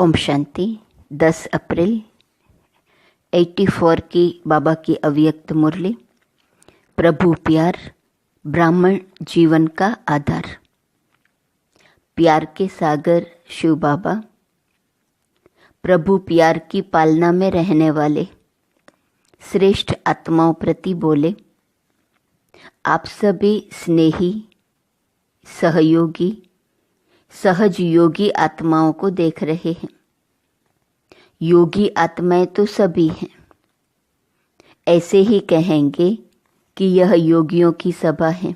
ओम शांति। 10 अप्रैल 84 की बाबा की अव्यक्त मुरली। प्रभु प्यार ब्राह्मण जीवन का आधार। प्यार के सागर शिव बाबा प्रभु प्यार की पालना में रहने वाले श्रेष्ठ आत्माओं प्रति बोले, आप सभी स्नेही, सहयोगी, सहज योगी आत्माओं को देख रहे हैं। योगी आत्माएं तो सभी हैं। ऐसे ही कहेंगे कि यह योगियों की सभा है।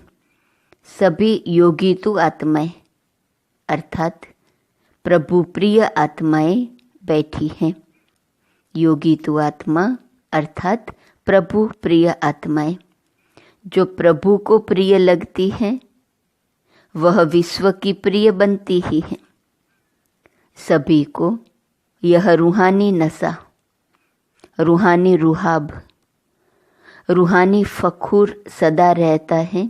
सभी योगी तो आत्माएं अर्थात प्रभु प्रिय आत्माएं बैठी हैं। योगी तो आत्मा अर्थात प्रभु प्रिय आत्माएं जो प्रभु को प्रिय लगती हैं, वह विश्व की प्रिय बनती ही है। सभी को यह रूहानी नशा, रूहानी रुहाब, रूहानी फखूर सदा रहता है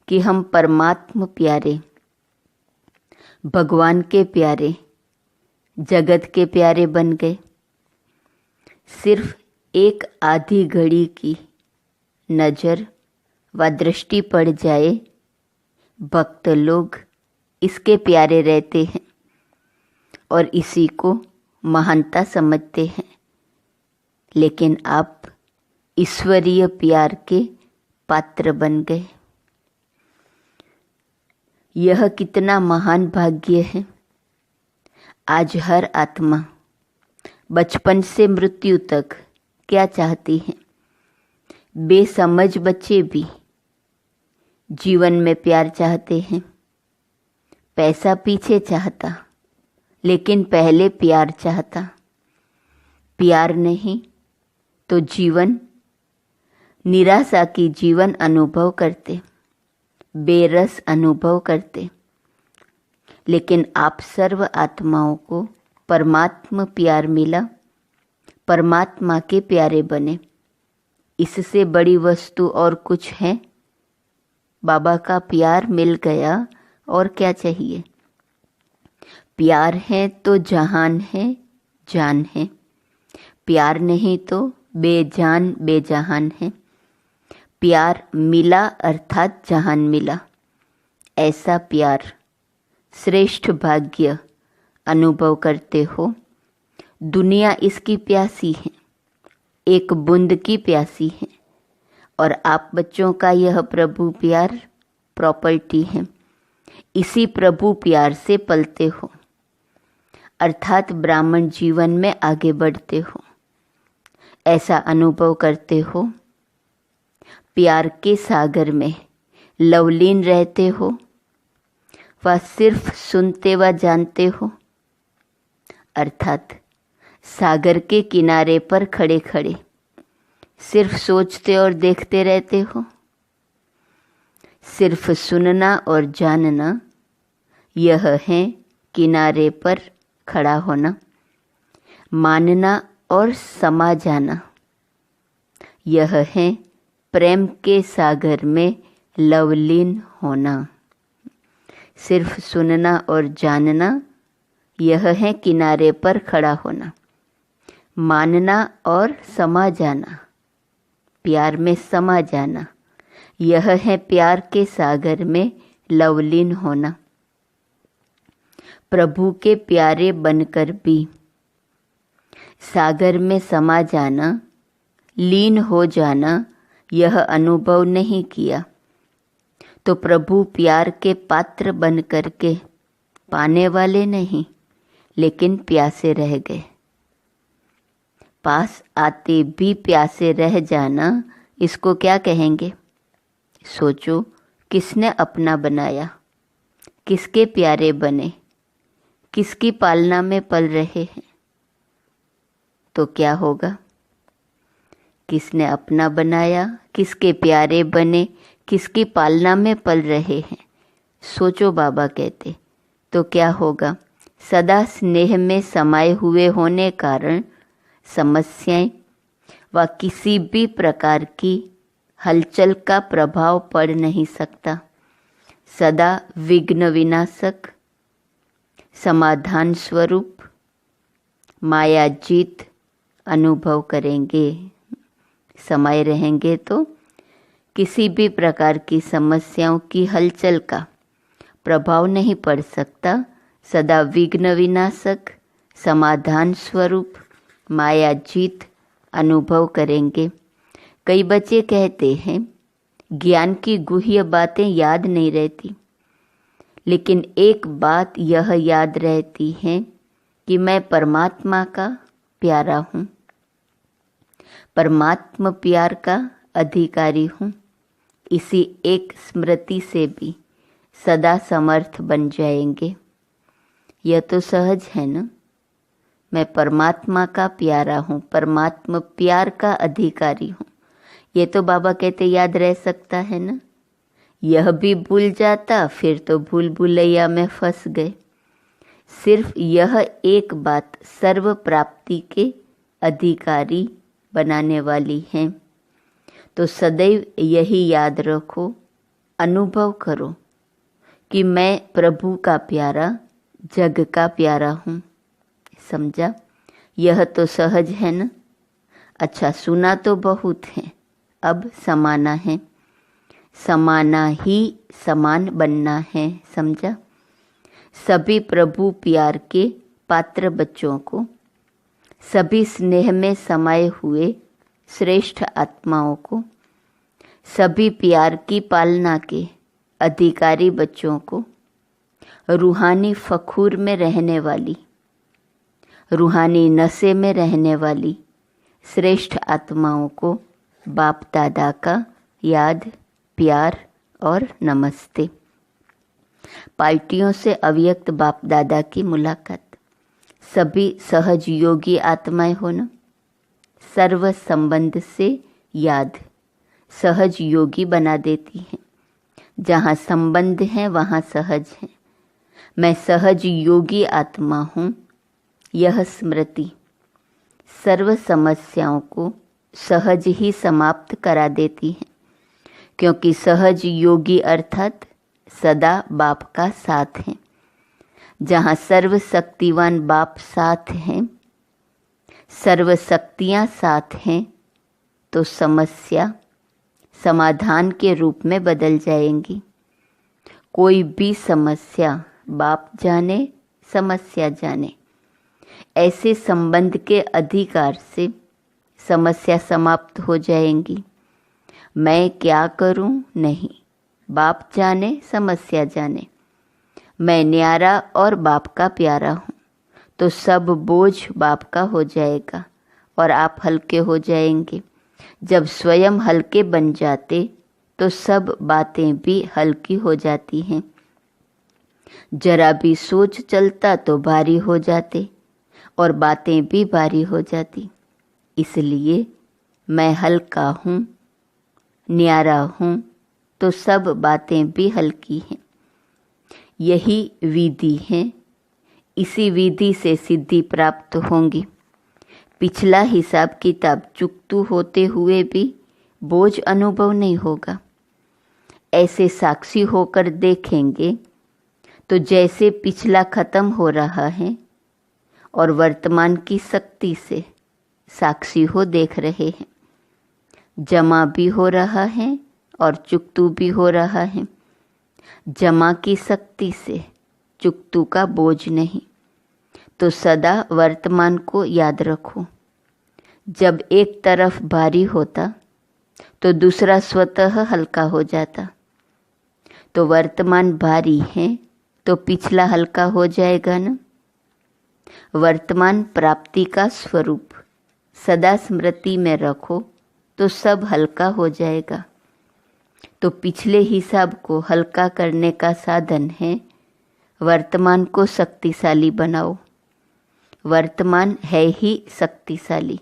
कि हम परमात्मा प्यारे, भगवान के प्यारे, जगत के प्यारे बन गए। सिर्फ एक आधी घड़ी की नज़र व दृष्टि पड़ जाए, भक्त लोग इसके प्यारे रहते हैं और इसी को महानता समझते हैं। लेकिन आप ईश्वरीय प्यार के पात्र बन गए। यह कितना महान भाग्य है। आज हर आत्मा बचपन से मृत्यु तक क्या चाहती है? बेसमझ बच्चे भी जीवन में प्यार चाहते हैं। पैसा पीछे चाहता, लेकिन पहले प्यार चाहता। प्यार नहीं तो जीवन निराशा की जीवन अनुभव करते, बेरस अनुभव करते। लेकिन आप सर्व आत्माओं को परमात्मा प्यार मिला, परमात्मा के प्यारे बने। इससे बड़ी वस्तु और कुछ है? बाबा का प्यार मिल गया और क्या चाहिए? प्यार है तो जहान है, जान है। प्यार नहीं तो बेजान बेजहान है। प्यार मिला अर्थात जहान मिला। ऐसा प्यार श्रेष्ठ भाग्य अनुभव करते हो। दुनिया इसकी प्यासी है, एक बूंद की प्यासी है। और आप बच्चों का यह प्रभु प्यार प्रॉपर्टी है। इसी प्रभु प्यार से पलते हो, अर्थात ब्राह्मण जीवन में आगे बढ़ते हो। ऐसा अनुभव करते हो। प्यार के सागर में लवलीन रहते हो व सिर्फ सुनते व जानते हो, अर्थात सागर के किनारे पर खड़े खड़े सिर्फ सोचते और देखते रहते हो। सिर्फ सुनना और जानना, यह है किनारे पर खड़ा होना। मानना और समा जाना, यह है प्रेम के सागर में लवलीन होना। सिर्फ सुनना और जानना, यह है किनारे पर खड़ा होना। मानना और समा जाना, प्यार में समा जाना, यह है प्यार के सागर में लवलीन होना। प्रभु के प्यारे बनकर भी सागर में समा जाना, लीन हो जाना, यह अनुभव नहीं किया तो प्रभु प्यार के पात्र बनकर के पाने वाले नहीं, लेकिन प्यासे रह गए। पास आते भी प्यासे रह जाना, इसको क्या कहेंगे? सोचो, किसने अपना बनाया? किसके प्यारे बने? किसकी पालना में पल रहे हैं? तो क्या होगा? किसने अपना बनाया, किसके प्यारे बने, किसकी पालना में पल रहे हैं? सोचो, बाबा कहते तो क्या होगा? सदा स्नेह में समाये हुए होने कारण समस्याएं व किसी भी प्रकार की हलचल का प्रभाव पड़ नहीं सकता। सदा विघ्न विनाशक समाधान स्वरूप माया जीत अनुभव करेंगे। समय रहेंगे तो किसी भी प्रकार की समस्याओं की हलचल का प्रभाव नहीं पड़ सकता। सदा विघ्न विनाशक समाधान स्वरूप माया जीत अनुभव करेंगे। कई बच्चे कहते हैं ज्ञान की गुह्य बातें याद नहीं रहती, लेकिन एक बात यह याद रहती है कि मैं परमात्मा का प्यारा हूँ, परमात्मा प्यार का अधिकारी हूँ। इसी एक स्मृति से भी सदा समर्थ बन जाएंगे। यह तो सहज है ना। मैं परमात्मा का प्यारा हूँ, परमात्मा प्यार का अधिकारी हूँ। ये तो बाबा कहते याद रह सकता है ना। यह भी भूल जाता फिर तो भूल भुलैया में फंस गए। सिर्फ यह एक बात सर्व प्राप्ति के अधिकारी बनाने वाली है। तो सदैव यही याद रखो, अनुभव करो कि मैं प्रभु का प्यारा, जग का प्यारा हूँ। समझा? यह तो सहज है ना। अच्छा, सुना तो बहुत है, अब समाना है। समाना ही समान बनना है। समझा? सभी प्रभु प्यार के पात्र बच्चों को, सभी स्नेह में समाये हुए श्रेष्ठ आत्माओं को, सभी प्यार की पालना के अधिकारी बच्चों को, रूहानी फखूर में रहने वाली, रूहानी नशे में रहने वाली श्रेष्ठ आत्माओं को बाप दादा का याद, प्यार और नमस्ते। पार्टियों से अव्यक्त बाप दादा की मुलाकात। सभी सहज योगी आत्माएं हो ना। सर्व संबंध से याद सहज योगी बना देती है। जहाँ संबंध है वहाँ सहज है। मैं सहज योगी आत्मा हूँ। यह स्मृति सर्व समस्याओं को सहज ही समाप्त करा देती है, क्योंकि सहज योगी अर्थात सदा बाप का साथ है। जहाँ सर्व शक्तिवान बाप साथ हैं, सर्व शक्तियाँ साथ हैं, तो समस्या समाधान के रूप में बदल जाएंगी। कोई भी समस्या बाप जाने, समस्या जाने, ऐसे संबंध के अधिकार से समस्या समाप्त हो जाएंगी। मैं क्या करूं? नहीं, बाप जाने, समस्या जाने। मैं न्यारा और बाप का प्यारा हूँ, तो सब बोझ बाप का हो जाएगा और आप हल्के हो जाएंगे। जब स्वयं हल्के बन जाते तो सब बातें भी हल्की हो जाती हैं। जरा भी सोच चलता तो भारी हो जाते और बातें भी भारी हो जाती। इसलिए मैं हल्का हूँ, न्यारा हूँ, तो सब बातें भी हल्की हैं। यही विधि है। इसी विधि से सिद्धि प्राप्त होंगी। पिछला हिसाब किताब चुकतू होते हुए भी बोझ अनुभव नहीं होगा। ऐसे साक्षी होकर देखेंगे तो जैसे पिछला खत्म हो रहा है और वर्तमान की शक्ति से साक्षी हो देख रहे हैं। जमा भी हो रहा है और चुकतू भी हो रहा है। जमा की शक्ति से चुकतू का बोझ नहीं। तो सदा वर्तमान को याद रखो। जब एक तरफ भारी होता तो दूसरा स्वतः हल्का हो जाता। तो वर्तमान भारी है तो पिछला हल्का हो जाएगा ना। वर्तमान प्राप्ति का स्वरूप सदा स्मृति में रखो तो सब हल्का हो जाएगा। तो पिछले हिसाब को हल्का करने का साधन है वर्तमान को शक्तिशाली बनाओ। वर्तमान है ही शक्तिशाली।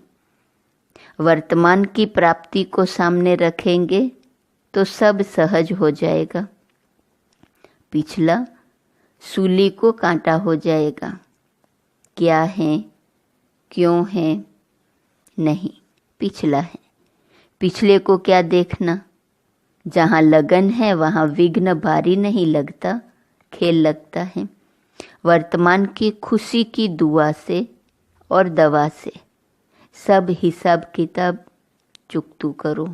वर्तमान की प्राप्ति को सामने रखेंगे तो सब सहज हो जाएगा। पिछला सूली को कांटा हो जाएगा। क्या है, क्यों है, नहीं, पिछला है। पिछले को क्या देखना। जहाँ लगन है वहाँ विघ्न भारी नहीं लगता, खेल लगता है। वर्तमान की खुशी की दुआ से और दवा से सब हिसाब किताब चुकतू करो,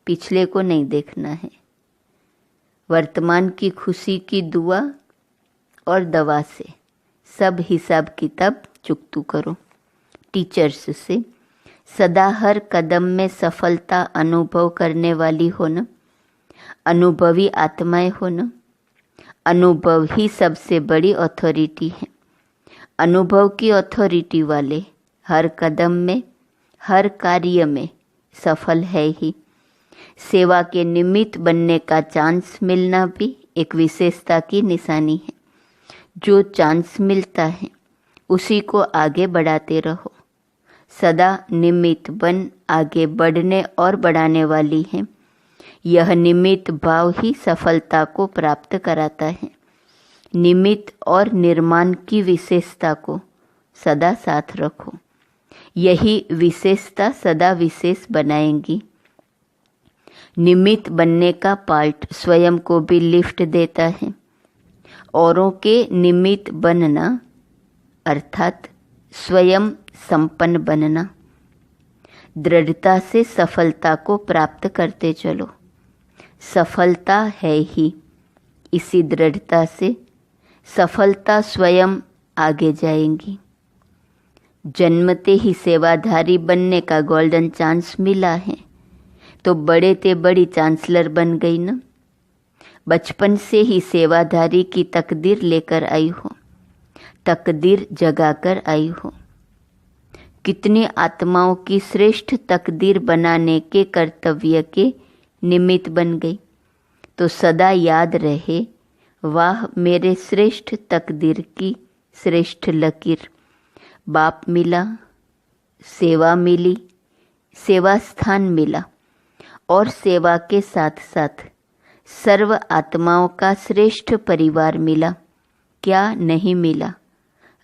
पिछले को नहीं देखना है। वर्तमान की खुशी की दुआ और दवा से सब हिसाब किताब चुकतू करो। टीचर्स से सदा हर कदम में सफलता अनुभव करने वाली हो न, अनुभवी आत्माएं हो न। अनुभव ही सबसे बड़ी अथॉरिटी है। अनुभव की अथॉरिटी वाले हर कदम में, हर कार्य में सफल है ही। सेवा के निमित्त बनने का चांस मिलना भी एक विशेषता की निशानी है। जो चांस मिलता है उसी को आगे बढ़ाते रहो। सदा निमित्त बन आगे बढ़ने और बढ़ाने वाली है। यह निमित्त भाव ही सफलता को प्राप्त कराता है। निमित्त और निर्माण की विशेषता को सदा साथ रखो, यही विशेषता सदा विशेष बनाएंगी। निमित्त बनने का पार्ट स्वयं को भी लिफ्ट देता है। औरों के निमित्त बनना अर्थात स्वयं संपन्न बनना। दृढ़ता से सफलता को प्राप्त करते चलो। सफलता है ही, इसी दृढ़ता से सफलता स्वयं आगे जाएंगी। जन्मते ही सेवाधारी बनने का गोल्डन चांस मिला है तो बड़े ते बड़ी चांसलर बन गई न। बचपन से ही सेवाधारी की तकदीर लेकर आई हो, तकदीर जगाकर आई हो। कितनी आत्माओं की श्रेष्ठ तकदीर बनाने के कर्तव्य के निमित्त बन गई। तो सदा याद रहे, वाह मेरे श्रेष्ठ तकदीर की श्रेष्ठ लकीर। बाप मिला, सेवा मिली, सेवा स्थान मिला और सेवा के साथ साथ सर्व आत्माओं का श्रेष्ठ परिवार मिला। क्या नहीं मिला?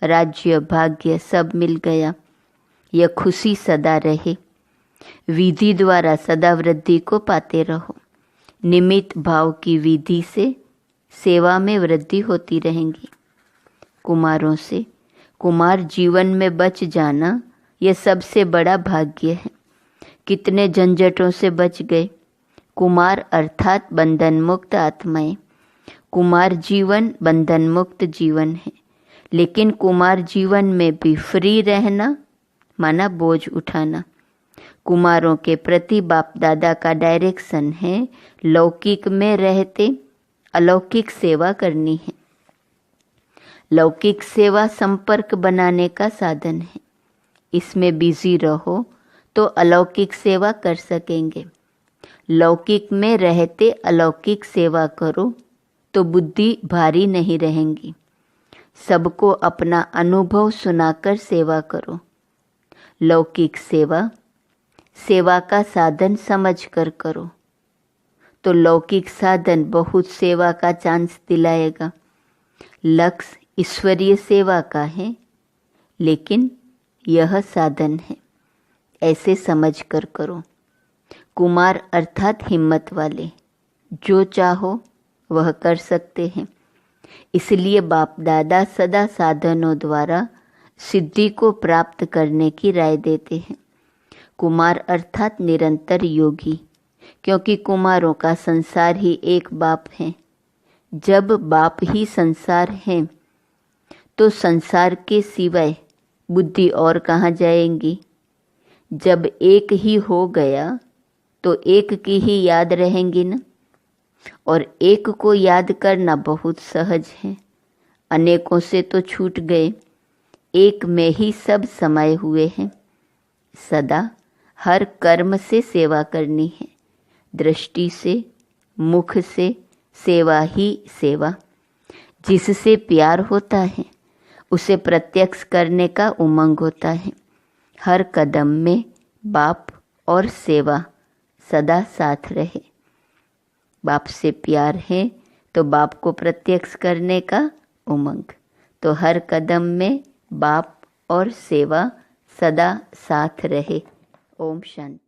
राज्य, भाग्य सब मिल गया। यह खुशी सदा रहे। विधि द्वारा सदा वृद्धि को पाते रहो। निमित्त भाव की विधि से सेवा में वृद्धि होती रहेंगी। कुमारों से कुमार जीवन में बच जाना यह सबसे बड़ा भाग्य है। कितने झंझटों से बच गए। कुमार अर्थात बंधन मुक्त आत्माएं। कुमार जीवन बंधन मुक्त जीवन है। लेकिन कुमार जीवन में भी फ्री रहना माना बोझ उठाना। कुमारों के प्रति बाप दादा का डायरेक्शन है, लौकिक में रहते अलौकिक सेवा करनी है। लौकिक सेवा संपर्क बनाने का साधन है। इसमें बिजी रहो तो अलौकिक सेवा कर सकेंगे। लौकिक में रहते अलौकिक सेवा करो तो बुद्धि भारी नहीं रहेंगी। सबको अपना अनुभव सुनाकर सेवा करो। लौकिक सेवा सेवा का साधन समझकर करो तो लौकिक साधन बहुत सेवा का चांस दिलाएगा। लक्ष्य ईश्वरीय सेवा का है, लेकिन यह साधन है, ऐसे समझकर करो। कुमार अर्थात हिम्मत वाले, जो चाहो वह कर सकते हैं। इसलिए बाप दादा सदा साधनों द्वारा सिद्धि को प्राप्त करने की राय देते हैं। कुमार अर्थात निरंतर योगी, क्योंकि कुमारों का संसार ही एक बाप है। जब बाप ही संसार है तो संसार के सिवाय बुद्धि और कहाँ जाएंगी। जब एक ही हो गया तो एक की ही याद रहेंगी न। और एक को याद करना बहुत सहज है। अनेकों से तो छूट गए, एक में ही सब समाये हुए हैं। सदा हर कर्म से सेवा करनी है। दृष्टि से, मुख से सेवा ही सेवा। जिससे प्यार होता है उसे प्रत्यक्ष करने का उमंग होता है। हर कदम में बाप और सेवा सदा साथ रहे। बाप से प्यार है तो बाप को प्रत्यक्ष करने का उमंग। तो हर कदम में बाप और सेवा सदा साथ रहे। ओम शांति।